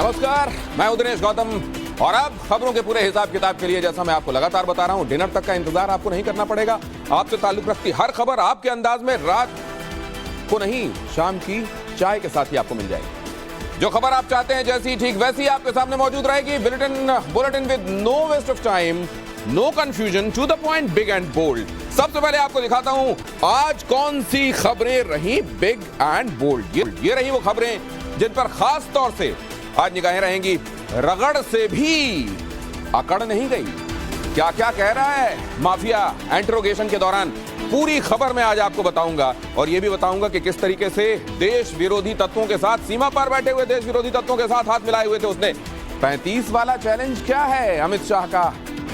नमस्कार, मैं हूं दिनेश गौतम और अब खबरों के पूरे हिसाब किताब के लिए जैसा मैं आपको लगातार बता रहा हूं, डिनर तक का इंतजार आपको नहीं करना पड़ेगा। आपसे ताल्लुक रखती हर खबर आपके अंदाज में रात को नहीं, शाम की चाय के साथ ही आपको मिल जाएगी। जो खबर आप चाहते हैं जैसी ठीक वैसी आपके सामने मौजूद रहेगी। Bulletin with no waste of time, no confusion, to the point, big and bold. सबसे पहले आपको दिखाता हूं आज कौन सी खबरें रही बिग एंड बोल्ड। ये रही वो खबरें जिन पर खास तौर से आज निगाहें रहेंगी। रगड़ से भी अकड़ नहीं गई, क्या क्या कह रहा है माफिया इंटरोगेशन के दौरान, पूरी खबर में आज आपको बताऊंगा। और यह भी बताऊंगा कि किस तरीके से देश विरोधी तत्वों के साथ, सीमा पर बैठे हुए देश विरोधी तत्वों के साथ हाथ मिलाए हुए थे उसने। 35 वाला चैलेंज क्या है अमित शाह का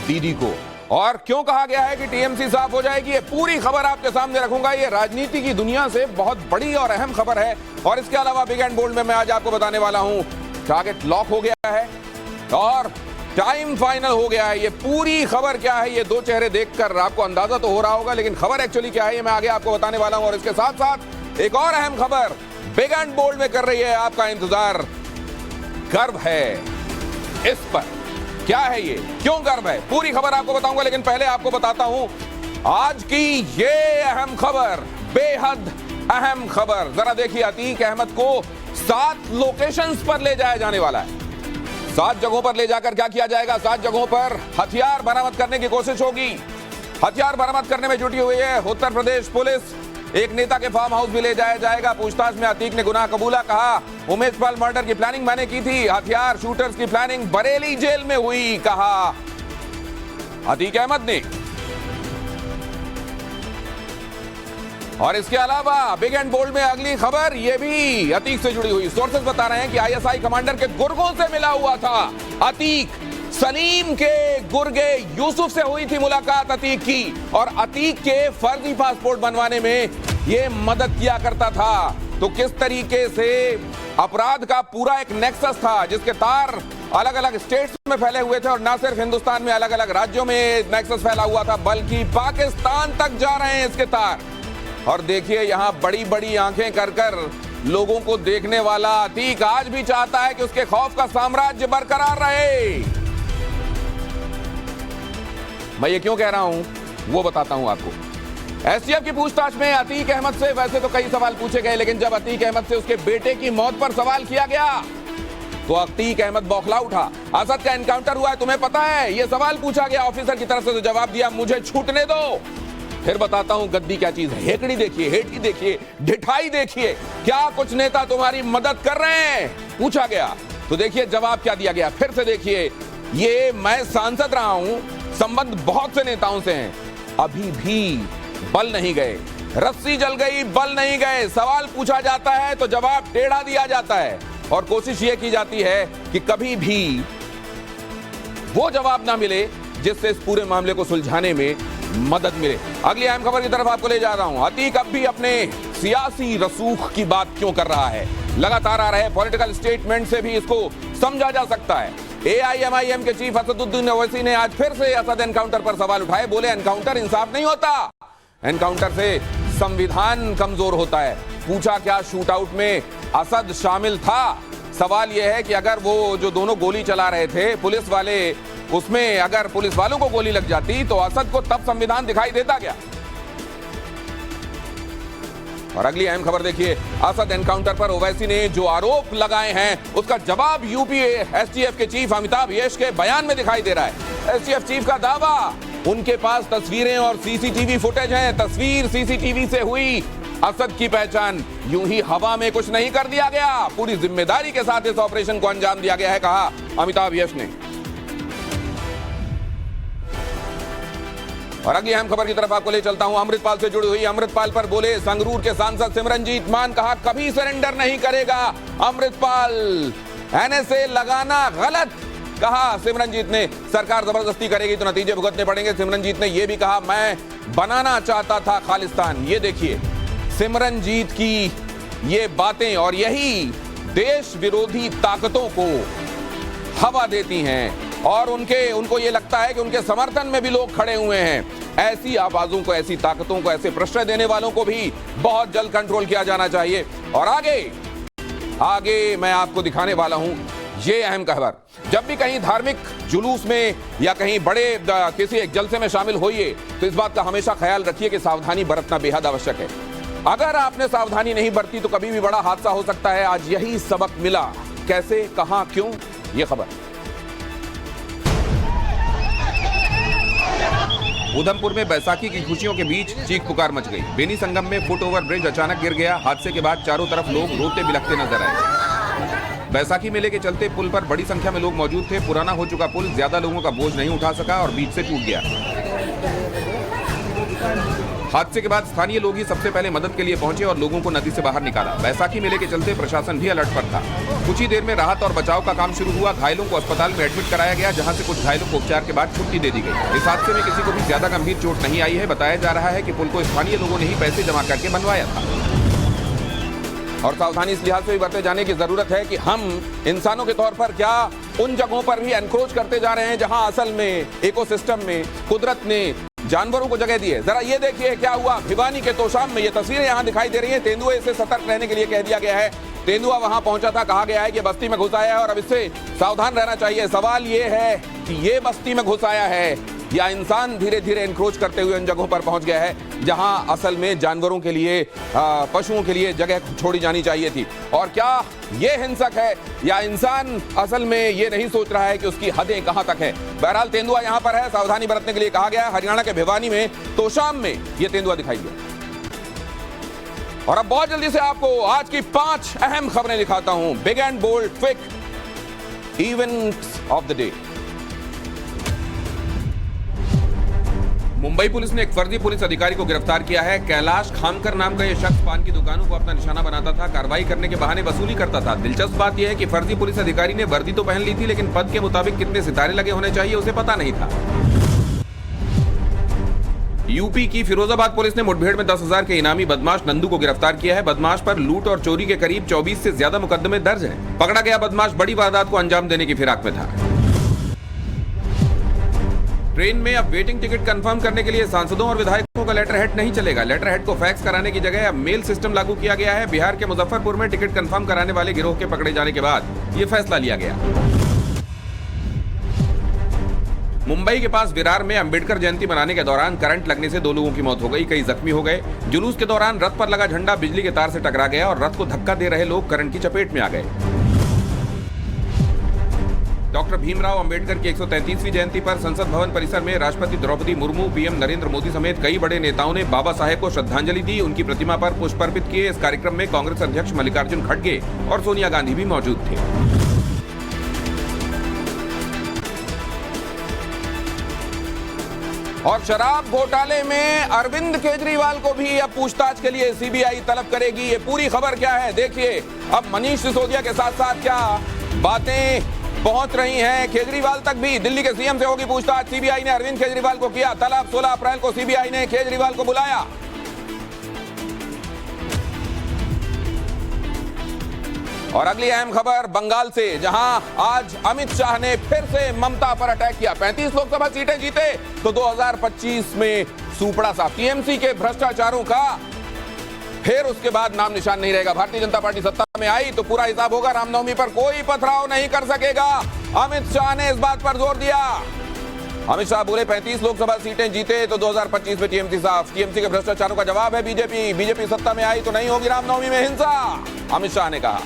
दीदी को, और क्यों कहा गया है कि टीएमसी साफ हो जाएगी, ये पूरी खबर आपके सामने रखूंगा। ये राजनीति की दुनिया से बहुत बड़ी और अहम खबर है। और इसके अलावा बिग एंड बोल्ड में मैं आज आपको बताने वाला हूं टारगेट लॉक हो गया है और टाइम फाइनल हो गया है। ये पूरी खबर क्या है, ये दो चेहरे देखकर आपको अंदाजा तो हो रहा होगा, लेकिन खबर एक्चुअली क्या है ये मैं आगे आपको बताने वाला हूं। और इसके साथ साथ एक और अहम खबर बिग एंड बोल्ड में कर रही है आपका इंतजार। गर्व है इस पर, क्या है ये, क्यों गर्व है, पूरी खबर आपको बताऊंगा। लेकिन पहले आपको बताता हूं आज की ये अहम खबर, बेहद अहम खबर। जरा देखिए, अतीक अहमद को 7 लोकेशंस पर ले जाया जाने वाला है। 7 जगहों पर ले जाकर क्या किया जाएगा, 7 जगहों पर हथियार बरामद करने की कोशिश होगी। हथियार बरामद करने में जुटी हुई है उत्तर प्रदेश पुलिस। एक नेता के फार्म हाउस भी ले जाया जाएगा। पूछताछ में अतीक ने गुनाह कबूला, कहा उमेश पाल मर्डर की प्लानिंग मैंने की थी, हथियार शूटर्स की प्लानिंग बरेली जेल में हुई, कहा अतीक अहमद ने। और इसके अलावा बिग एंड बोल्ड में अगली खबर ये भी अतीक से जुड़ी हुई। सोर्सेस बता रहे हैं कि आईएसआई कमांडर के गुर्गों से मिला हुआ था अतीक। सलीम के गुर्गे यूसुफ से हुई थी मुलाकात अतीक की, और अतीक के फर्जी पासपोर्ट बनवाने में ये मदद किया करता था। तो किस तरीके से अपराध का पूरा एक नेक्सस था जिसके तार अलग अलग स्टेट्स में फैले हुए थे, और ना सिर्फ हिंदुस्तान में अलग अलग राज्यों में नेक्सस फैला हुआ था बल्कि पाकिस्तान तक जा रहे हैं इसके तार। और देखिए यहां बड़ी बड़ी आंखें कर कर लोगों को देखने वाला अतीक आज भी चाहता है कि उसके खौफ का साम्राज्य बरकरार रहे। मैं ये क्यों कह रहा हूं वो बताता हूं आपको। एसटीएफ की पूछताछ में अतीक अहमद से वैसे तो कई सवाल पूछे गए, लेकिन जब अतीक अहमद से उसके बेटे की मौत पर सवाल किया गया तो अतीक अहमद बौखला उठा। असद का एनकाउंटर हुआ है तुम्हें पता है, यह सवाल पूछा गया ऑफिसर की तरफ से, तो जवाब दिया मुझे छूटने दो, फिर बताता हूं गद्दी क्या चीज है। हेकड़ी देखिए, हेठी देखिए, ढिठाई देखिए, क्या कुछ नेता तुम्हारी मदद कर रहे हैं, पूछा गया तो देखिए जवाब क्या दिया गया। फिर से देखिए, ये मैं सांसद रहा हूं, संबंध बहुत से नेताओं से हैं, अभी भी बल नहीं गए, रस्सी जल गई बल नहीं गए। सवाल पूछा जाता है तो जवाब टेढ़ा दिया जाता है, और कोशिश यह की जाती है कि कभी भी वो जवाब ना मिले जिससे इस पूरे मामले को सुलझाने में मदद मिले। अगली अहम खबर की तरफ आपको ले जा रहा हूं। अतीक अब भी अपने सियासी रसूख की बात क्यों कर रहा है, लगातार आ रहे पॉलिटिकल स्टेटमेंट से भी इसको समझा जा सकता है। एआईएमआईएम के चीफ असदुद्दीन ओवैसी ने आज फिर से असद एनकाउंटर पर सवाल उठाए। बोले एनकाउंटर इंसाफ नहीं होता, एनकाउंटर से संविधान कमजोर होता है। पूछा क्या शूट आउट में असद शामिल था। सवाल यह है कि अगर वो जो दोनों गोली चला रहे थे पुलिस वाले, उसमें अगर पुलिस वालों को गोली लग जाती तो असद को तब संविधान दिखाई देता क्या। और अगली अहम खबर देखिए, असद एनकाउंटर पर ओवैसी ने जो आरोप लगाए हैं उसका जवाब यूपी एसटीएफ के चीफ अमिताभ यश के बयान में दिखाई दे रहा है। एसटीएफ चीफ का दावा, उनके पास तस्वीरें और सीसीटीवी फुटेज हैं। तस्वीर सीसीटीवी से हुई असद की पहचान यूं ही हवा में कुछ नहीं कर दिया गया, पूरी जिम्मेदारी के साथ इस ऑपरेशन को अंजाम दिया गया है, कहा अमिताभ यश ने। और अगली अहम खबर की तरफ आपको ले चलता हूं, अमृतपाल से जुड़ी हुई। अमृतपाल पर बोले संगरूर के सांसद सिमरनजीत मान, कहा कभी सरेंडर नहीं करेगा अमृतपाल, एनएसए लगाना गलत, कहा सिमरनजीत ने। सरकार जबरदस्ती करेगी तो नतीजे भुगतने पड़ेंगे। सिमरनजीत ने यह भी कहा मैं बनाना चाहता था खालिस्तान। ये देखिए सिमरनजीत की ये बातें, और यही देश विरोधी ताकतों को हवा देती हैं, और उनको ये लगता है कि उनके समर्थन में भी लोग खड़े हुए हैं। ऐसी आवाजों को, ऐसी ताकतों को, ऐसे प्रश्रय देने वालों को भी बहुत जल्द कंट्रोल किया जाना चाहिए। और आगे मैं आपको दिखाने वाला हूं ये अहम खबर। जब भी कहीं धार्मिक जुलूस में या कहीं बड़े किसी एक जलसे में शामिल होइए तो इस बात का हमेशा ख्याल रखिए कि सावधानी बरतना बेहद आवश्यक है। अगर आपने सावधानी नहीं बरती तो कभी भी बड़ा हादसा हो सकता है। आज यही सबक मिला। कैसे, कहां, क्यों, ये खबर। उधमपुर में बैसाखी की खुशियों के बीच चीख पुकार मच गई। बेनी संगम में फुट ओवर ब्रिज अचानक गिर गया। हादसे के बाद चारों तरफ लोग रोते बिलखते नजर आए। बैसाखी मेले के चलते पुल पर बड़ी संख्या में लोग मौजूद थे। पुराना हो चुका पुल ज्यादा लोगों का बोझ नहीं उठा सका और बीच से टूट गया। हादसे के बाद स्थानीय लोग ही सबसे पहले मदद के लिए पहुंचे और लोगों को नदी से बाहर निकाला। बैसाखी मेले के चलते प्रशासन भी अलर्ट पर था। कुछ ही देर में राहत और बचाव का काम शुरू हुआ। घायलों को अस्पताल में एडमिट कराया गया, जहां से कुछ घायलों को उपचार के बाद छुट्टी दे दी गई। इस हादसे में किसी को भी ज्यादा गंभीर चोट नहीं आई है। बताया जा रहा है कि पुल को स्थानीय लोगों ने ही पैसे जमा करके बनवाया था। और सावधानी इस लिहाज से भी बरते जाने की जरूरत है कि हम इंसानों के तौर पर क्या उन जगहों पर भी एनक्रोच करते जा रहे हैं जहां असल में इकोसिस्टम में कुदरत ने जानवरों को जगह दी है। जरा ये देखिए क्या हुआ भिवानी के तोशाम में। ये तस्वीरें यहां दिखाई दे रही हैं। तेंदुए से सतर्क रहने के लिए कह दिया गया है। तेंदुआ वहां पहुंचा था, कहा गया है कि बस्ती में घुस आया है और अब इससे सावधान रहना चाहिए। सवाल ये है कि ये बस्ती में घुस आया है या इंसान धीरे धीरे एनक्रोच करते हुए उन जगहों पर पहुंच गया है जहां असल में जानवरों के लिए, पशुओं के लिए जगह छोड़ी जानी चाहिए थी। और क्या ये हिंसक है या इंसान असल में ये नहीं सोच रहा है कि उसकी हदें कहां तक है। बहरहाल तेंदुआ यहां पर है, सावधानी बरतने के लिए कहा गया है। हरियाणा के भिवानी में तोशाम में ये तेंदुआ दिखाई दिया। और अब बहुत जल्दी से आपको आज की 5 अहम खबरें दिखाता हूं। Big and bold quick events of the day. Mumbai police ने एक फर्जी पुलिस अधिकारी को गिरफ्तार किया है। कैलाश खामकर नाम का यह शख्स पान की दुकानों को अपना निशाना बनाता था, कार्रवाई करने के बहाने वसूली करता था। दिलचस्प बात यह है कि फर्जी पुलिस अधिकारी ने वर्दी तो पहन ली थी, लेकिन पद के मुताबिक कितने सितारे लगे होने चाहिए उसे पता नहीं था। यूपी की फिरोजाबाद पुलिस ने मुठभेड़ में 10,000 के इनामी बदमाश नंदू को गिरफ्तार किया है। बदमाश पर लूट और चोरी के करीब 24 से ज्यादा मुकदमे दर्ज हैं। पकड़ा गया बदमाश बड़ी वारदात को अंजाम देने की फिराक में था। ट्रेन में अब वेटिंग टिकट कंफर्म करने के लिए सांसदों और विधायकों का लेटर हेड नहीं चलेगा। लेटर हेड को फैक्स कराने की जगह अब मेल सिस्टम लागू किया गया है। बिहार के मुजफ्फरपुर में टिकट कंफर्म कराने वाले गिरोह के पकड़े जाने के बाद यह फैसला लिया गया। मुंबई के पास विरार में अंबेडकर जयंती मनाने के दौरान करंट लगने से 2 लोगों की मौत हो गई, कई जख्मी हो गए। जुलूस के दौरान रथ पर लगा झंडा बिजली के तार से टकरा गया और रथ को धक्का दे रहे लोग करंट की चपेट में आ गए। डॉक्टर भीमराव अंबेडकर की 133वीं जयंती पर संसद भवन परिसर में राष्ट्रपति द्रौपदी मुर्मू, पीएम नरेंद्र मोदी समेत कई बड़े नेताओं ने बाबा साहेब को श्रद्धांजलि दी, उनकी प्रतिमा पर पुष्प अर्पित किए। इस कार्यक्रम में कांग्रेस अध्यक्ष मल्लिकार्जुन खड़गे और सोनिया गांधी भी मौजूद थे। और शराब घोटाले में अरविंद केजरीवाल को भी अब पूछताछ के लिए सीबीआई तलब करेगी। ये पूरी खबर क्या है देखिए। अब मनीष सिसोदिया के साथ साथ क्या बातें पहुंच रही हैं, केजरीवाल तक भी। दिल्ली के सीएम से होगी पूछताछ। सीबीआई ने अरविंद केजरीवाल को किया तलब। 16 अप्रैल को सीबीआई ने केजरीवाल को बुलाया। और अगली अहम खबर बंगाल से, जहां आज अमित शाह ने फिर से ममता पर अटैक किया। 35 लोकसभा सीटें जीते तो 2025 में सुपड़ा साफ। टीएमसी के भ्रष्टाचारों का फिर उसके बाद नाम निशान नहीं रहेगा। भारतीय जनता पार्टी सत्ता में आई तो पूरा हिसाब होगा। रामनवमी पर कोई पथराव नहीं कर सकेगा। अमित शाह ने इस बात पर जोर दिया। अमित शाह बोले 35 लोकसभा सीटें जीते तो 2025 में टीएमसी साफ। टीएमसी के भ्रष्टाचारों का जवाब है बीजेपी। बीजेपी सत्ता में आई तो नहीं होगी रामनवमी में हिंसा, अमित शाह ने कहा।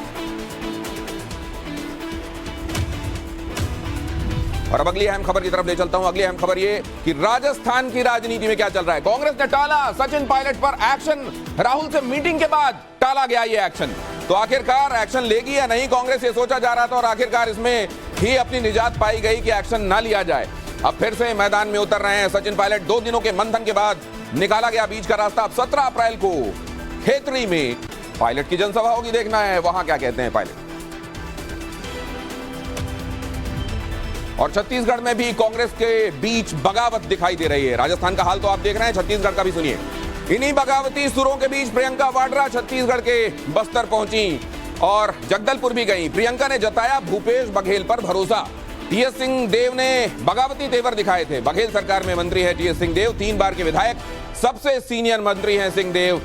और अब अगली अहम खबर की तरफ ले चलता हूं। अगली अहम खबर ये कि राजस्थान की राजनीति में क्या चल रहा है। कांग्रेस ने टाला सचिन पायलट पर एक्शन। राहुल से मीटिंग के बाद टाला गया ये एक्शन। तो आखिरकार एक्शन लेगी या नहीं, कांग्रेस ये सोचा जा रहा था और आखिरकार इसमें ही अपनी निजात पाई गई कि एक्शन ना लिया जाए। अब फिर से मैदान में उतर रहे हैं सचिन पायलट। 2 दिनों के मंथन के बाद निकाला गया बीच का रास्ता। अब 17 अप्रैल को खेतड़ी में पायलट की जनसभा होगी, देखना है वहां क्या कहते हैं पायलट। और छत्तीसगढ़ में भी कांग्रेस के बीच बगावत दिखाई दे रही है। राजस्थान का हाल तो आप देख रहे हैं, छत्तीसगढ़ का भी सुनिए। इन्हीं बगावती सुरों के बीच प्रियंका वाड्रा छत्तीसगढ़ के बस्तर पहुंची और जगदलपुर भी गई। प्रियंका ने जताया भूपेश बघेल पर भरोसा। टीएस सिंहदेव ने बगावती तेवर दिखाए थे। बघेल सरकार में मंत्री है टीएस सिंहदेव, 3 बार के विधायक, सबसे सीनियर मंत्री हैं सिंहदेव।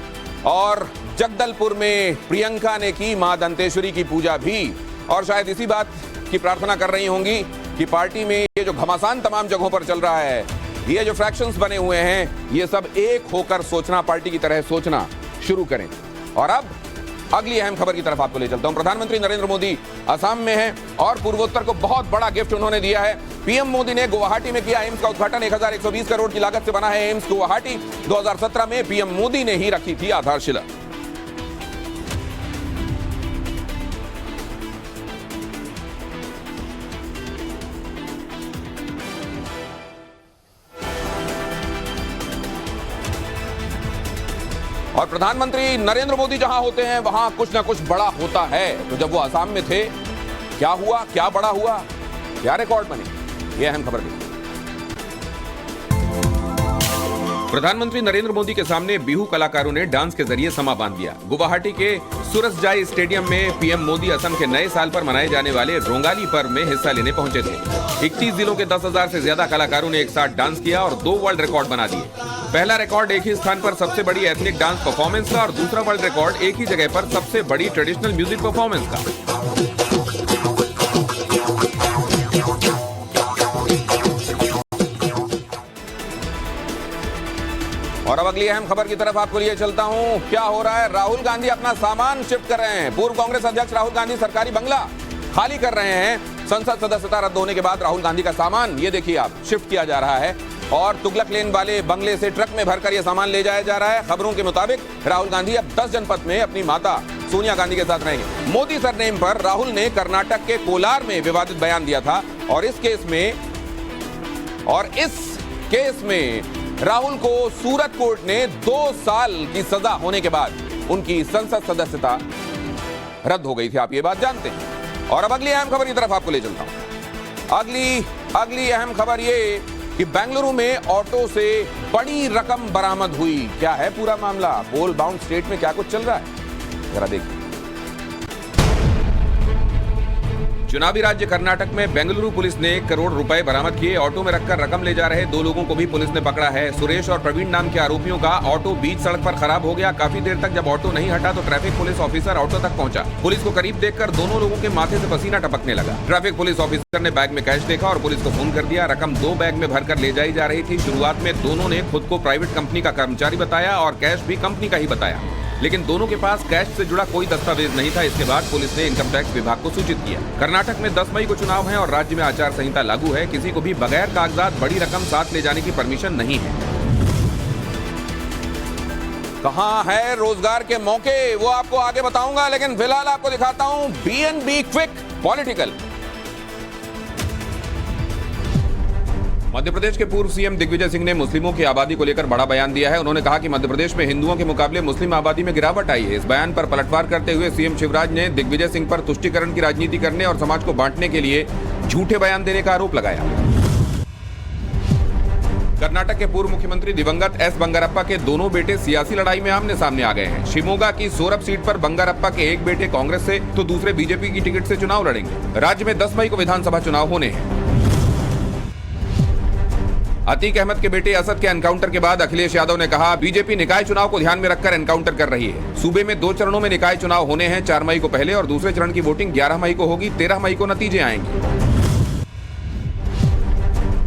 और जगदलपुर में प्रियंका ने की मां दंतेश्वरी की पूजा भी। और शायद इसी बात इसकी प्रार्थना कर रही होंगी कि पार्टी में ये जो घमासान तमाम जगहों पर चल रहा है, ये जो फ्रैक्शंस बने हुए हैं, ये सब एक होकर सोचना, पार्टी की तरह सोचना शुरू करें। और अब अगली अहम खबर की तरफ आपको ले चलता हूं। प्रधानमंत्री नरेंद्र मोदी असम में हैं और पूर्वोत्तर को बहुत बड़ा गिफ्ट उन्होंने दिया है। पीएम मोदी ने गुवाहाटी में किया एम्स का उद्घाटन। 1120 करोड़ की लागत से बना है एम्स गुवाहाटी। 2017 में पीएम मोदी ने ही रखी थी आधारशिला। और प्रधानमंत्री नरेंद्र मोदी जहां होते हैं वहां कुछ ना कुछ बड़ा होता है। तो जब वो असम में थे, क्या हुआ, क्या बड़ा हुआ, क्या रिकॉर्ड बने, ये अहम खबर देखिए। प्रधानमंत्री नरेंद्र मोदी के सामने बिहू कलाकारों ने डांस के जरिए समा बांध दिया। गुवाहाटी के सुरसजाई स्टेडियम में पीएम मोदी असम के नए साल पर मनाए जाने वाले रोंगाली पर्व में हिस्सा लेने पहुंचे थे। 21 जिलों के 10,000 से ज्यादा कलाकारों ने एक साथ डांस किया और 2 वर्ल्ड रिकॉर्ड बना दिए। पहला रिकॉर्ड एक ही स्थान पर सबसे बड़ी एथनिक डांस परफॉर्मेंस का और दूसरा वर्ल्ड रिकॉर्ड एक ही जगह पर सबसे बड़ी ट्रेडिशनल म्यूजिक परफॉर्मेंस का। और अब अगली अहम खबर की तरफ आपको लिए चलता हूं। क्या हो रहा है? राहुल गांधी अपना सामान शिफ्ट कर रहे हैं। पूर्व कांग्रेस अध्यक्ष राहुल गांधी सरकारी बंगला खाली कर रहे हैं। संसद सदस्यता रद्द होने के बाद राहुल गांधी का सामान, ये देखिए आप, शिफ्ट किया जा रहा है और तुगलक लेन वाले बंगले से ट्रक में भरकर यह सामान ले जाया जा रहा है। खबरों के मुताबिक राहुल गांधी अब 10 जनपद में अपनी माता सोनिया गांधी के साथ रहेंगे। मोदी सरनेम पर राहुल ने कर्नाटक के कोलार में विवादित बयान दिया था और इस केस में राहुल को सूरत कोर्ट ने 2 साल की सजा होने के बाद उनकी संसद सदस्यता रद्द हो गई थी। आप ये बात जानते हैं। और अब अगली अहम खबर की तरफ आपको ले चलता हूं। अगली अहम खबर ये कि बेंगलुरु में ऑटो से बड़ी रकम बरामद हुई। क्या है पूरा मामला? पोल बाउंड स्टेट में क्या कुछ चल रहा है, जरा देखिए। चुनावी राज्य कर्नाटक में बेंगलुरु पुलिस ने 1 करोड़ रुपए बरामद किए। ऑटो में रखकर रकम ले जा रहे 2 लोगों को भी पुलिस ने पकड़ा है। सुरेश और प्रवीण नाम के आरोपियों का ऑटो बीच सड़क पर खराब हो गया। काफी देर तक जब ऑटो नहीं हटा तो ट्रैफिक पुलिस ऑफिसर ऑटो तक पहुंचा। पुलिस को करीब देखकर दोनों लोगों के माथे से पसीना टपकने लगा। ट्रैफिक पुलिस ऑफिसर ने बैग में कैश देखा और पुलिस को फोन कर दिया। रकम 2 बैग में भरकर ले जाई जा रही थी। शुरुआत में दोनों ने खुद को प्राइवेट कंपनी का कर्मचारी बताया और कैश भी कंपनी का ही बताया, लेकिन दोनों के पास कैश से जुड़ा कोई दस्तावेज नहीं था। इसके बाद पुलिस ने इनकम टैक्स विभाग को सूचित किया। कर्नाटक में 10 मई को चुनाव है और राज्य में आचार संहिता लागू है। किसी को भी बगैर कागजात बड़ी रकम साथ ले जाने की परमिशन नहीं है। कहां है रोजगार के मौके, वो आपको आगे बताऊंगा, लेकिन फिलहाल आपको दिखाता हूं BNB quick political. Madhya Pradesh के पूर्व सीएम दिग्विजय सिंह ने मुस्लिमों की आबादी को लेकर बड़ा बयान दिया है। उन्होंने कहा कि मध्य प्रदेश में हिंदुओं के मुकाबले मुस्लिम आबादी में गिरावट आई है। इस बयान पर पलटवार करते हुए सीएम शिवराज ने दिग्विजय सिंह पर तुष्टीकरण की राजनीति करने और समाज को बांटने के लिए झूठे बयान देने का आरोप लगाया। कर्नाटक के पूर्व मुख्यमंत्री दिवंगत एस बंगारप्पा के दोनों बेटे सियासी लड़ाई में आमने सामने आ गए हैं। शिमोगा की सोरप सीट पर बंगारप्पा के एक बेटे कांग्रेस से तो दूसरे बीजेपी की टिकट से चुनाव लड़ेंगे। राज्य में 10 मई को विधानसभा चुनाव होने हैं। अतीक अहमद के बेटे असद के एनकाउंटर के बाद अखिलेश यादव ने कहा, बीजेपी निकाय चुनाव को ध्यान में रखकर एनकाउंटर कर रही है। सूबे में 2 चरणों में निकाय चुनाव होने हैं। 4 मई को पहले और दूसरे चरण की वोटिंग 11 मई को होगी। 13 मई को नतीजे आएंगे।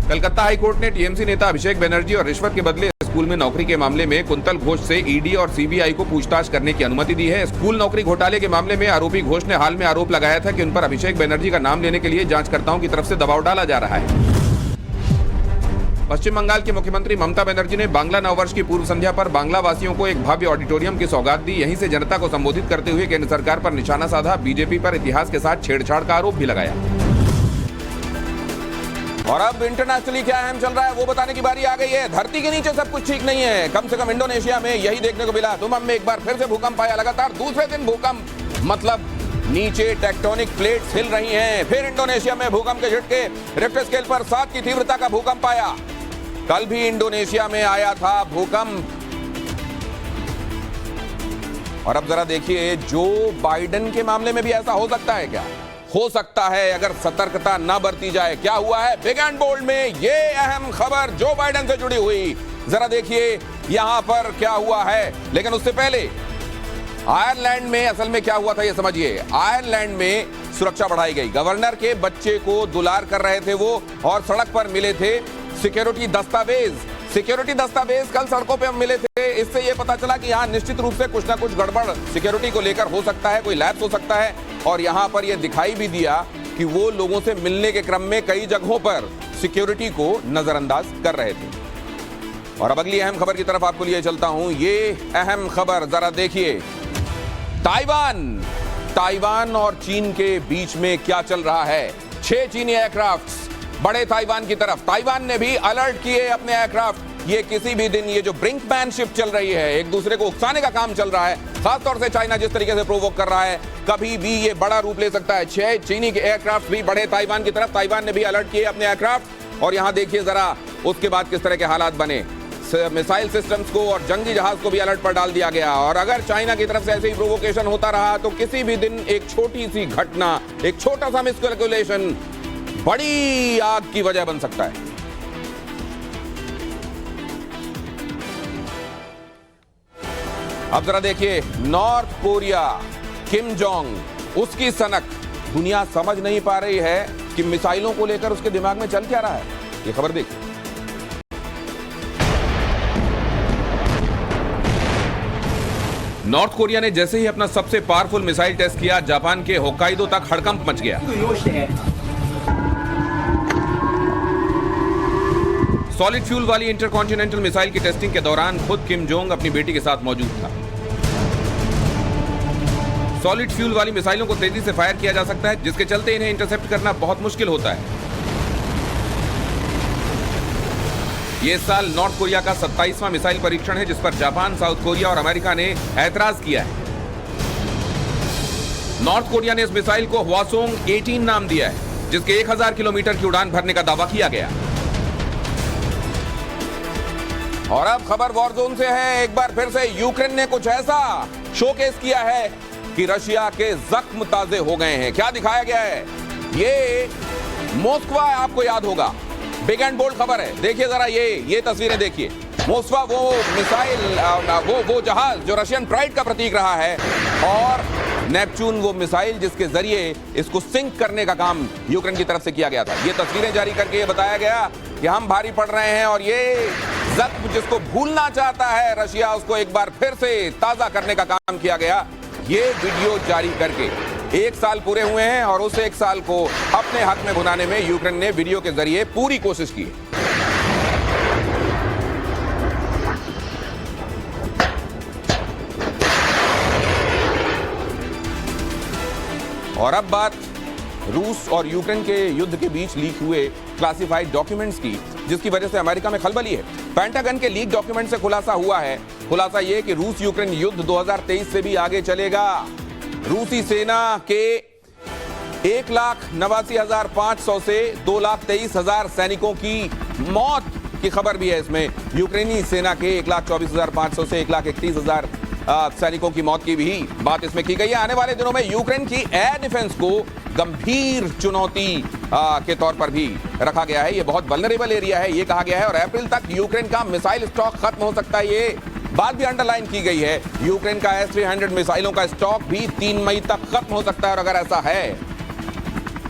कलकत्ता हाईकोर्ट ने टीएमसी नेता अभिषेक बनर्जी और रिश्वत के बदले स्कूल में नौकरी के मामले में कुंतल घोष से ईडी और सीबीआई को पूछताछ करने की अनुमति दी है। स्कूल नौकरी घोटाले के मामले में आरोपी घोष ने हाल में आरोप लगाया था कि उन पर अभिषेक बनर्जी का नाम लेने के लिए जांचकर्ताओं की तरफ से दबाव डाला जा रहा है। पश्चिम बंगाल की मुख्यमंत्री ममता बनर्जी ने बांग्ला नववर्ष की पूर्व संध्या पर बांग्ला वासियों को एक भव्य ऑडिटोरियम की सौगात दी। यहीं से जनता को संबोधित करते हुए केंद्र सरकार पर निशाना साधा। बीजेपी पर इतिहास के साथ छेड़छाड़ का आरोप भी लगाया। और अब इंटरनेशनली क्या अहम चल रहा है वो बताने की बारी आ गई है। धरती के नीचे सब कुछ ठीक नहीं है। कम से कम इंडोनेशिया में यही देखने को मिला। दुमम में एक बार फिर से भूकंप आया। लगातार दूसरे दिन भूकंप, मतलब नीचे टेक्टोनिक प्लेट्स हिल रही हैं। फिर इंडोनेशिया में भूकंप के झटके। रिक्टर स्केल पर 7 की तीव्रता का भूकंप आया। कल भी इंडोनेशिया में आया था भूकंप। और अब जरा देखिए, जो बाइडेन के मामले में भी ऐसा हो सकता है क्या? हो सकता है अगर सतर्कता न बरती जाए। क्या हुआ है? बिग एंड बोल्ड में ये अहम खबर जो बाइडेन से जुड़ी हुई, जरा देखिए यहां पर क्या हुआ है। लेकिन उससे पहले आयरलैंड में असल में क्या हुआ था ये समझिए। आयरलैंड में सुरक्षा बढ़ाई गई। गवर्नर के बच्चे को दुलार कर रहे थे वो, और सड़क पर मिले थे सिक्योरिटी दस्तावेज कल सड़कों पे हम मिले थे। इससे ये पता चला कि यहाँ निश्चित रूप से कुछ ना कुछ गड़बड़ सिक्योरिटी को लेकर हो सकता है, कोई लैप्स हो सकता है। और यहाँ पर ये दिखाई भी दिया कि वो लोगों से मिलने के क्रम में कई जगहों पर सिक्योरिटी को नजरअंदाज कर रहे थे। और अब अगली अहम खबर की तरफ आपको लिए चलता हूं। ये अहम खबर जरा देखिए। ताइवान और चीन के बीच में क्या चल रहा है। 6 चीनी एयरक्राफ्ट्स बड़े ताइवान की तरफ। ताइवान ने भी अलर्ट किए अपने एयरक्राफ्ट। ये किसी भी दिन ये जो ब्रिंकमैनशिप चल रही है, एक दूसरे को उकसाने का काम चल रहा है, खासतौर से चाइना जिस तरीके से प्रोवोक कर रहा है, कभी भी ये बड़ा रूप ले सकता है। 6 चीनी के एयरक्राफ्ट भी बढ़े ताइवान की तरफ। ताइवान ने भी अलर्ट किए अपने एयरक्राफ्ट। और यहां देखिए जरा उसके बाद किस तरह के हालात बने। मिसाइल सिस्टम्स को और जंगी जहाज को भी अलर्ट पर डाल दिया गया। और अगर चाइना की तरफ से ऐसे ही प्रोवोकेशन होता रहा तो किसी भी दिन एक छोटी सी घटना, एक छोटा सा मिसकैलकुलेशन बड़ी आग की वजह बन सकता है। अब जरा देखिए नॉर्थ कोरिया, किम जोंग, उसकी सनक। दुनिया समझ नहीं पा रही है कि मिसाइलों को लेकर उसके दिमाग में चल क्या रहा है। ये खबर देखिए। नॉर्थ कोरिया ने जैसे ही अपना सबसे पावरफुल मिसाइल टेस्ट किया, जापान के होक्काइडो तक हड़कंप मच गया। सॉलिड फ्यूल वाली इंटरकॉन्टिनेंटल मिसाइल की टेस्टिंग के दौरान खुद किम जोंग अपनी बेटी के साथ मौजूद था। सॉलिड फ्यूल वाली मिसाइलों को तेजी से फायर किया जा सकता है, जिसके चलते इन्हें इंटरसेप्ट करना बहुत मुश्किल होता है। यह इस साल नॉर्थ कोरिया का 27वां मिसाइल परीक्षण है, जिस पर जापान, साउथ कोरिया और अमेरिका ने ऐतराज किया है। नॉर्थ कोरिया ने इस मिसाइल को हवासोंग 18 नाम दिया है, जिसके 1000 किलोमीटर की उड़ान भरने का दावा किया गया। और अब खबर वॉर जोन से है। एक बार फिर से यूक्रेन ने कुछ ऐसा शोकेस किया है कि रशिया के जख्म ताजे हो गए हैं। क्या दिखाया गया है? ये मोस्कवा आपको याद होगा, बिग एंड बोल्ड खबर है। देखिए जरा ये तस्वीरें देखिए। मोस्कवा वो मिसाइल, वो जहाज जो रशियन प्राइड का प्रतीक रहा है, और नेपच्यून वो मिसाइल जिसके जरिए इसको सिंक करने का काम यूक्रेन की तरफ से किया गया था। ये तस्वीरें जारी करके ये बताया गया कि हम भारी पड़ रहे हैं, और ये जख्म जिसको भूलना चाहता है रशिया, उसको एक बार फिर से ताजा करने का काम किया गया। ये वीडियो जारी करके 1 साल पूरे हुए हैं, और उस 1 साल को अपने हक में भुनाने में यूक्रेन ने वीडियो के जरिए पूरी कोशिश की। और अब बात रूस और यूक्रेन के युद्ध के बीच लीक हुए क्लासिफाइड डॉक्यूमेंट्स की, जिसकी वजह से अमेरिका में खलबली है। पेंटागन के लीक डॉक्यूमेंट से खुलासा हुआ है। खुलासा यह कि रूस यूक्रेन युद्ध 2023 से भी आगे चलेगा। रूसी सेना के 1,89,500 से 2,23,000 सैनिकों की मौत की खबर भी है इसमें। यूक्रेनी सेना के 1,24,500 से 1,31,000 सैनिकों की मौत की भी बात इसमें की गई है। आने वाले दिनों में यूक्रेन की एयर डिफेंस को गंभीर चुनौती के तौर पर भी रखा गया है। ये बहुत वल्नरेबल एरिया है, ये कहा गया है। और अप्रैल तक यूक्रेन का मिसाइल स्टॉक खत्म हो सकता है, ये बात भी अंडरलाइन की गई है। यूक्रेन का S-300 मिसाइलों का स्टॉक भी 3 मई तक खत्म हो सकता है। और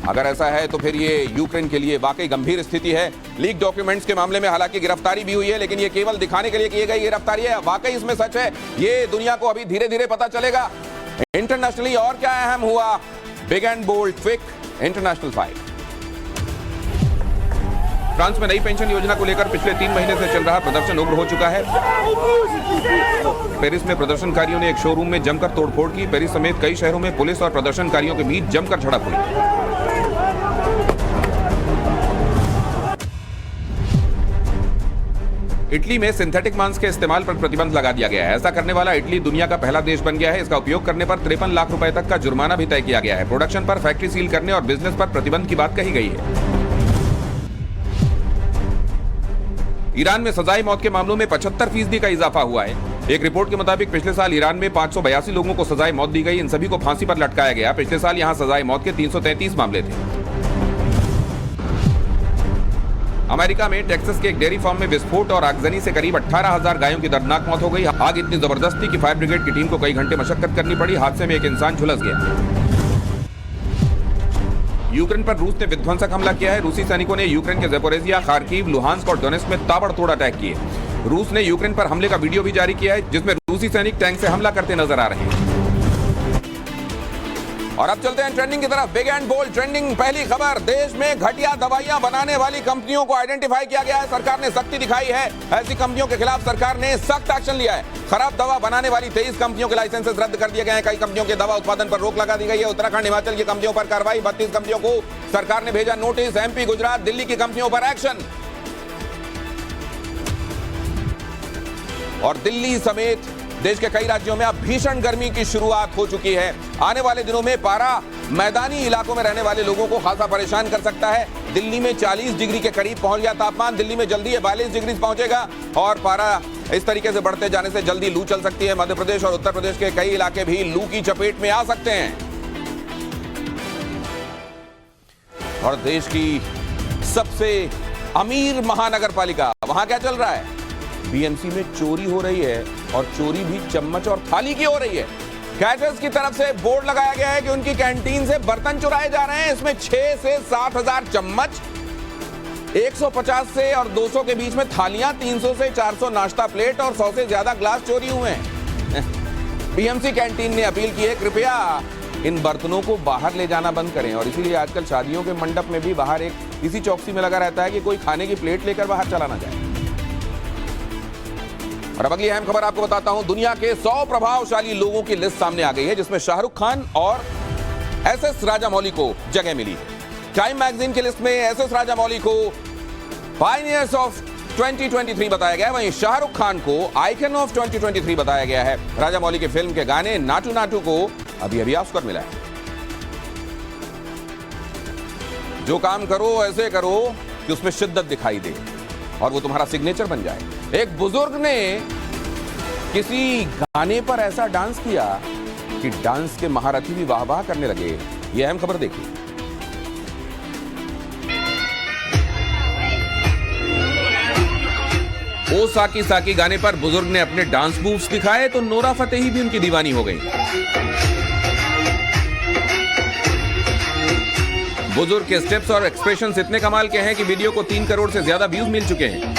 अगर ऐसा है तो फिर ये यूक्रेन के लिए वाकई गंभीर स्थिति है। लीक डॉक्यूमेंट्स के मामले में हालांकि गिरफ्तारी भी हुई है, लेकिन ये केवल दिखाने के लिए की गई गिरफ्तारी है। वाकई इसमें सच है, ये दुनिया को अभी धीरे धीरे पता चलेगा। इंटरनेशनली और क्या अहम हुआ? Big and bold quick international fight. France में नई पेंशन योजना को लेकर पिछले 3 महीने से चल रहा प्रदर्शन उग्र हो चुका है। पेरिस में प्रदर्शनकारियों ने एक शोरूम में जमकर तोड़फोड़ की। पेरिस समेत कई शहरों में पुलिस और प्रदर्शनकारियों के बीच जमकर झड़प हुई। इटली में सिंथेटिक मांस के इस्तेमाल पर प्रतिबंध लगा दिया गया है। ऐसा करने वाला इटली दुनिया का पहला देश बन गया है। इसका उपयोग करने पर 53 लाख रुपए तक का जुर्माना भी तय किया गया है। प्रोडक्शन पर, फैक्ट्री सील करने और बिजनेस पर प्रतिबंध की बात कही गई है। ईरान में सजाए मौत के मामलों में 75% का इजाफा हुआ है। एक रिपोर्ट के मुताबिक पिछले साल ईरान में 582 लोगों को सजाए मौत दी गई। इन सभी को फांसी पर लटकाया गया। पिछले साल यहां सजाए मौत के 333 मामले थे। अमेरिका में टेक्सास के एक डेयरी फार्म में विस्फोट और आगजनी से करीब 18,000 गायों की दर्दनाक मौत हो गई। आग इतनी जबरदस्त थी कि फायर ब्रिगेड की टीम को कई घंटे मशक्कत करनी पड़ी। हादसे में एक इंसान झुलस गया। यूक्रेन पर रूस ने विध्वंसक हमला किया है। रूसी सैनिकों ने यूक्रेन के ज़ेपोरिजिया, खार्किव, लुहांस्क और डोनेट्स्क में ताबड़तोड़ अटैक किए। रूस ने यूक्रेन पर हमले का वीडियो भी जारी किया है, जिसमें रूसी सैनिक टैंक से हमला करते नजर आ रहे हैं। और अब चलते हैं ट्रेंडिंग की तरफ। बिग एंड बोल्ड ट्रेंडिंग पहली खबर। देश में घटिया दवाइयां बनाने वाली कंपनियों को आइडेंटिफाई किया गया है। सरकार ने सख्ती दिखाई है। ऐसी कंपनियों के खिलाफ सरकार ने सख्त एक्शन लिया है। खराब दवा बनाने वाली 23 कंपनियों के लाइसेंसेस रद्द कर दिए गए हैं। कई कंपनियों के दवा उत्पादन पर रोक लगा दी गई है। उत्तराखंड, हिमाचल की कंपनियों पर कार्रवाई। 32 कंपनियों को सरकार ने भेजा नोटिस। एमपी, गुजरात, दिल्ली की कंपनियों पर एक्शन। और दिल्ली समेत देश के कई राज्यों में अब भीषण गर्मी की शुरुआत हो चुकी है। आने वाले दिनों में पारा मैदानी इलाकों में रहने वाले लोगों को खासा परेशान कर सकता है। दिल्ली में 40 डिग्री के करीब पहुंच गया तापमान। दिल्ली में जल्दी 42 डिग्री पहुंचेगा और पारा इस तरीके से बढ़ते जाने से जल्दी लू चल सकती है। मध्य प्रदेश और उत्तर प्रदेश के कई इलाके भी लू की चपेट में आ सकते हैं। और देश की सबसे अमीर महानगर पालिका, वहां क्या चल रहा है? बीएमसी में चोरी हो रही है और चोरी भी चम्मच और थाली की हो रही है। कैटरर्स की तरफ से बोर्ड लगाया गया है कि उनकी कैंटीन से बर्तन चुराए जा रहे हैं। इसमें 6 से 7 हजार चम्मच, 150 से और 200 के बीच में थालियां, 300 से 400 नाश्ता प्लेट और 100 से ज्यादा ग्लास चोरी हुए हैं। बीएमसी कैंटीन ने अपील की है, कृपया इन बर्तनों को बाहर ले जाना बंद करें। और इसीलिए आजकल शादियों के मंडप में भी बाहर एक इसी चौकसी में लगा रहता है कि कोई खाने की प्लेट लेकर बाहर चला ना जाए। और अब अगली अहम खबर आपको बताता हूं। दुनिया के 100 प्रभावशाली लोगों की लिस्ट सामने आ गई है, जिसमें शाहरुख खान और एसएस राजामौली को जगह मिली है। टाइम मैगजीन की लिस्ट में एसएस राजामौली को पायनियर्स ऑफ 2023 बताया गया है, वहीं शाहरुख खान को आइकन ऑफ 2023 बताया गया है। राजामौली की फिल्म के गाने नाटू नाटू को अभी अभी ऑस्कर मिला है। जो काम करो ऐसे करो कि उसमें शिद्दत दिखाई दे और वो तुम्हारा सिग्नेचर बन जाए। एक बुजुर्ग ने किसी गाने पर ऐसा डांस किया कि डांस के महारथी भी वाह वाह करने लगे। ये अहम खबर देखिए। ओ साकी साकी गाने पर बुजुर्ग ने अपने डांस मूव्स दिखाए तो नोरा फतेही भी उनकी दीवानी हो गई। बुजुर्ग के स्टेप्स और एक्सप्रेशंस इतने कमाल के हैं कि वीडियो को 3 करोड़ से ज्यादा व्यूज मिल चुके हैं।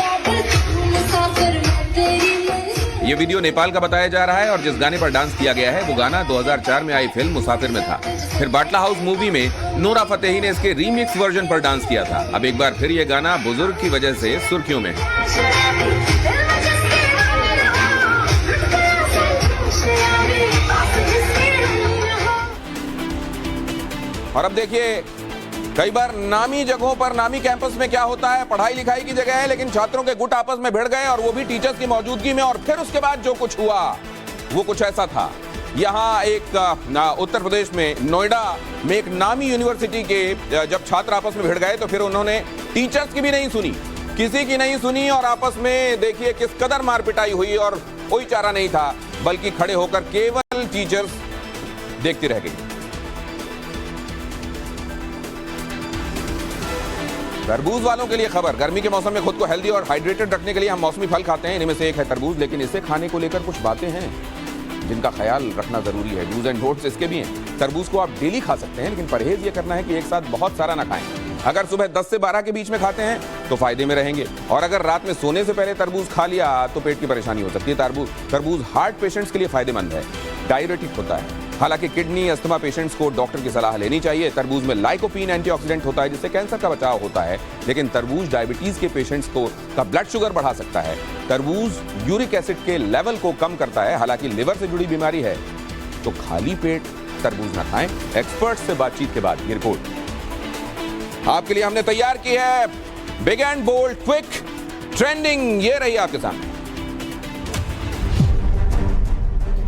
ये वीडियो नेपाल का बताया जा रहा है और जिस गाने पर डांस किया गया है वो गाना 2004 में आई फिल्म मुसाफिर में था। फिर बाटला हाउस मूवी में नोरा फतेही ने इसके रीमिक्स वर्जन पर डांस किया था। अब एक बार फिर ये गाना बुजुर्ग की वजह से सुर्खियों में है। और अब देखिए, कई बार नामी जगहों पर, नामी कैंपस में क्या होता है, पढ़ाई लिखाई की जगह है लेकिन छात्रों के गुट आपस में भिड़ गए और वो भी टीचर्स की मौजूदगी में। और फिर उसके बाद जो कुछ हुआ वो कुछ ऐसा था। यहाँ एक उत्तर प्रदेश में नोएडा में एक नामी यूनिवर्सिटी के जब छात्र आपस में भिड़ गए तो फिर उन्होंने टीचर्स की भी नहीं सुनी, किसी की नहीं सुनी और आपस में देखिए किस कदर मार पिटाई हुई। और कोई चारा नहीं था, बल्कि खड़े होकर केवल टीचर्स देखती रह गई। तरबूज वालों के लिए खबर। गर्मी के मौसम में खुद को हेल्दी और हाइड्रेटेड रखने के लिए हम मौसमी फल खाते हैं, इनमें से एक है तरबूज। लेकिन इसे खाने को लेकर कुछ बातें हैं जिनका ख्याल रखना जरूरी है। डूज एंड डोंट्स इसके भी हैं। तरबूज को आप डेली खा सकते हैं, लेकिन परहेज ये करना है कि एक साथ बहुत सारा ना खाएं। अगर सुबह 10 से 12 के बीच में खाते हैं तो फायदे में रहेंगे, और अगर रात में सोने से पहले तरबूज खा लिया तो पेट की परेशानी हो सकती है। तरबूज हार्ट पेशेंट्स के लिए फायदेमंद है, डायरेटिक होता है। हालांकि किडनी, अस्थमा पेशेंट्स को डॉक्टर की सलाह लेनी चाहिए। तरबूज में लाइकोपीन एंटीऑक्सीडेंट होता है जिससे कैंसर का बचाव होता है। लेकिन तरबूज डायबिटीज के पेशेंट्स का ब्लड शुगर बढ़ा सकता है। तरबूज यूरिक एसिड के लेवल को कम करता है। हालांकि लिवर से जुड़ी बीमारी है तो खाली पेट तरबूज ना खाएं। एक्सपर्ट से बातचीत के बाद ये रिपोर्ट आपके लिए हमने तैयार की है। Big and bold quick trending ये रही आपके सामने।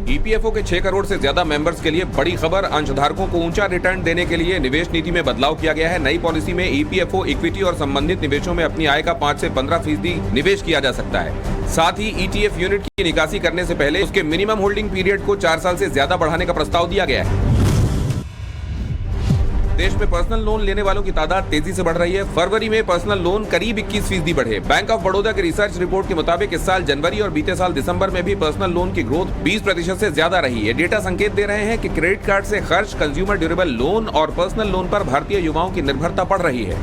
ईपीएफओ के 6 करोड़ से ज्यादा मेंबर्स के लिए बड़ी खबर। अंशधारकों को ऊंचा रिटर्न देने के लिए निवेश नीति में बदलाव किया गया है। नई पॉलिसी में ईपीएफओ इक्विटी और संबंधित निवेशों में अपनी आय का 5 से 15% निवेश किया जा सकता है। साथ ही ईटीएफ यूनिट की निकासी करने से पहले उसके मिनिमम होल्डिंग पीरियड को 4 साल से ज्यादा बढ़ाने का प्रस्ताव दिया गया है। देश में पर्सनल लोन लेने वालों की तादाद तेजी से बढ़ रही है। फरवरी में पर्सनल लोन करीब 21% बढ़े। बैंक ऑफ बड़ौदा के रिसर्च रिपोर्ट के मुताबिक इस साल जनवरी और बीते साल दिसंबर में भी पर्सनल लोन की ग्रोथ 20% से ज्यादा रही है। डेटा संकेत दे रहे हैं कि क्रेडिट कार्ड से खर्च, कंज्यूमर ड्यूरेबल लोन और पर्सनल लोन पर भारतीय युवाओं की निर्भरता बढ़ रही है।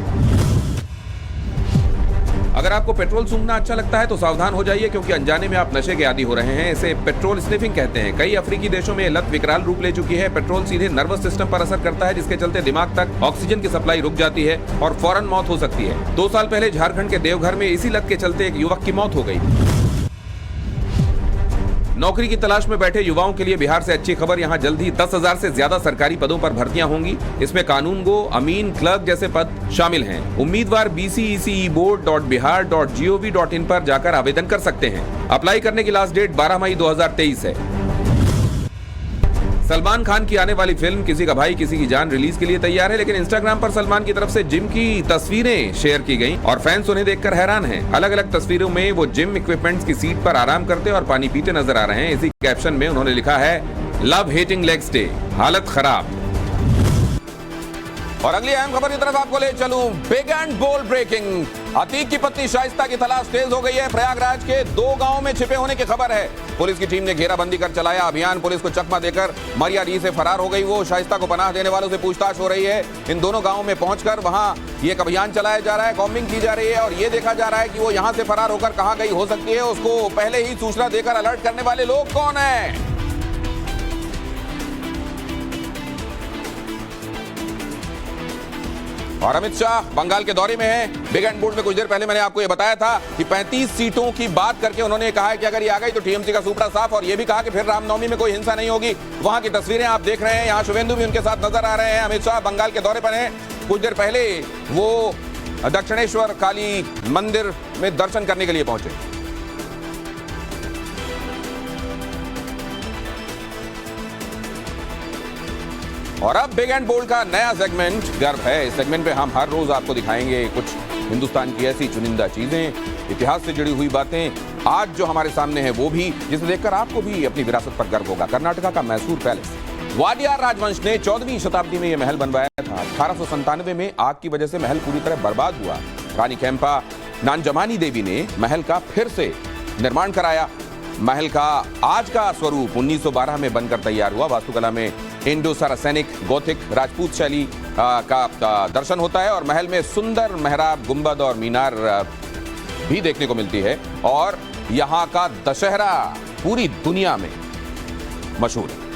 अगर आपको पेट्रोल सूंघना अच्छा लगता है तो सावधान हो जाइए, क्योंकि अनजाने में आप नशे के आदी हो रहे हैं। इसे पेट्रोल स्निफिंग कहते हैं। कई अफ्रीकी देशों में लत विकराल रूप ले चुकी है। पेट्रोल सीधे नर्वस सिस्टम पर असर करता है, जिसके चलते दिमाग तक ऑक्सीजन की सप्लाई रुक जाती है और फौरन मौत हो सकती है। 2 साल पहले झारखंड के देवघर में इसी लत के चलते एक युवक की मौत हो गई। नौकरी की तलाश में बैठे युवाओं के लिए बिहार से अच्छी खबर। यहां जल्द ही 10,000 से ज्यादा सरकारी पदों पर भर्तियां होंगी। इसमें कानूनगो, अमीन, क्लर्क जैसे पद शामिल हैं। उम्मीदवार bceceboard.bihar.gov.in पर जाकर आवेदन कर सकते हैं। अप्लाई करने की लास्ट डेट 12 मई 2023 है। सलमान खान की आने वाली फिल्म किसी का भाई किसी की जान रिलीज के लिए तैयार है, लेकिन इंस्टाग्राम पर सलमान की तरफ से जिम की तस्वीरें शेयर की गईं और फैंस उन्हें देखकर हैरान हैं। अलग अलग तस्वीरों में वो जिम इक्विपमेंट्स की सीट पर आराम करते और पानी पीते नजर आ रहे हैं। इसी कैप्शन में उन्होंने लिखा है, लव हेटिंग लेग्स डे, हालत खराब। और अगली अहम खबर की तरफ आपको ले चलूं। Big and bold breaking. Atiq की पत्नी शाइस्ता की तलाश तेज हो गई है। प्रयागराज के 2 गांवों में छिपे होने की खबर है। पुलिस की टीम ने घेराबंदी कर चलाया अभियान। पुलिस को चकमा देकर मरियाडीह से फरार हो गई वो। शाइस्ता को पनाह देने वालों से पूछताछ हो रही है। इन दोनों गांवों में पहुंचकर वहां ये एक अभियान चलाया जा रहा है, कॉम्बिंग की जा रही है और ये देखा जा रहा है कि वो यहां से फरार होकर कहां गई हो सकती है। उसको पहले ही सूचना देकर अलर्ट करने वाले लोग कौन है। और अमित शाह बंगाल के दौरे में हैं। बिग एंड बोल्ड में कुछ देर पहले मैंने आपको यह बताया था कि 35 सीटों की बात करके उन्होंने कहा है कि अगर ये आ गई तो टीएमसी का सुपड़ा साफ, और ये भी कहा कि फिर रामनवमी में कोई हिंसा नहीं होगी। वहां की तस्वीरें आप देख रहे हैं। यहां शुभेंदु भी उनके साथ नजर आ रहे हैं। अमित शाह बंगाल के दौरे पर हैं। कुछ देर पहले वो दक्षिणेश्वर काली मंदिर में दर्शन करने के लिए पहुंचे। और अब बिग एंड बोल्ड का नया सेगमेंट गर्व है। इस सेगमेंट पे हम हर रोज आपको दिखाएंगे कुछ हिंदुस्तान की ऐसी चुनिंदा चीजें, इतिहास से जुड़ी हुई बातें। आज जो हमारे सामने है वो भी, जिसे देखकर आपको भी अपनी विरासत पर गर्व होगा। कर्नाटका का मैसूर पैलेस। वाडियार राजवंश ने 14वीं शताब्दी में यह महल बनवाया था। 1897 में आग की वजह से महल पूरी तरह बर्बाद हुआ। रानी खेम्पा नानजमानी देवी ने महल का फिर से निर्माण कराया। महल का आज का स्वरूप 1912 में बनकर तैयार हुआ। वास्तुकला में इंडो सारासेनिक, गोथिक, राजपूत शैली का दर्शन होता है और महल में सुंदर मेहराब, गुंबद और मीनार भी देखने को मिलती है। और यहाँ का दशहरा पूरी दुनिया में मशहूर है।